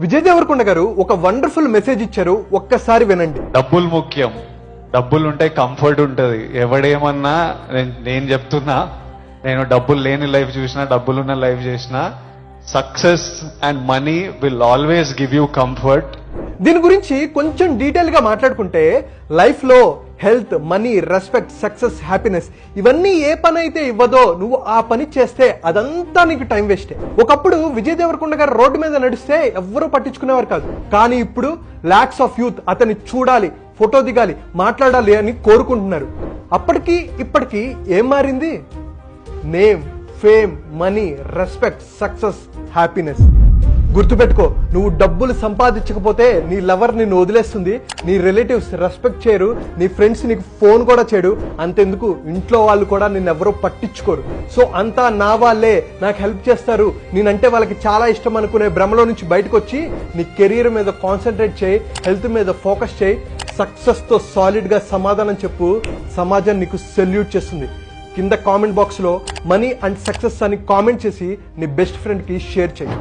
విజయ్ దేవరకొండ గారు ఒక wonderful message ఇచ్చారు, ఒక్కసారి వినండి. డబ్బులు ముఖ్యం. డబ్బులు ఉంటే కంఫర్ట్ ఉంటది. ఎవడేమన్నా నేను చెప్తున్నా, నేను డబ్బులు లేని లైఫ్ చూసినా, డబ్బులున్న లైఫ్ చేసినా, success and money will always give you comfort. దీని గురించి కొంచెం డీటెయిల్ గా మాట్లాడుకుంటే, లైఫ్ లో health, money, respect, success, happiness ఇవన్నీ ఏ పని అయితే ఇవ్వదో నువ్వు ఆ పని చేస్తే అదంతా నీకు టైం వేస్టే. ఒకప్పుడు విజయ్ దేవరకొండ గారు రోడ్డు మీద నడిస్తే ఎవ్వరూ పట్టించుకునేవారు కాదు. కానీ ఇప్పుడు లాక్స్ ఆఫ్ యూత్ అతన్ని చూడాలి, ఫోటో దిగాలి, మాట్లాడాలి అని కోరుకుంటున్నారు. అప్పటికి ఇప్పటికి ఏం మారింది? Name, fame, money, respect, success, happiness. గుర్తుపెట్టుకో, నువ్వు డబ్బులు సంపాదించకపోతే నీ లవర్ నిన్ను వదిలేస్తుంది, నీ రిలేటివ్స్ రెస్పెక్ట్ చేయరు, నీ ఫ్రెండ్స్ నీకు ఫోన్ కూడా చేయడు, అంతెందుకు ఇంట్లో వాళ్ళు కూడా నిన్నెవరూ పట్టించుకోరు. సో అంతా నా వాళ్ళే నాకు హెల్ప్ చేస్తారు, నేనంటే వాళ్ళకి చాలా ఇష్టం అనుకునే భ్రమలో నుంచి బయటకు వచ్చి నీ కెరీర్ మీద కాన్సన్ట్రేట్ చేయి, హెల్త్ మీద ఫోకస్ చేయి, సక్సెస్ తో సాలిడ్ గా సమాధానం చెప్పు. సమాజం నీకు సెల్యూట్ చేస్తుంది. కింద కామెంట్ బాక్స్ లో మనీ అండ్ సక్సెస్ అని కామెంట్ చేసి నీ బెస్ట్ ఫ్రెండ్ కి షేర్ చేయి.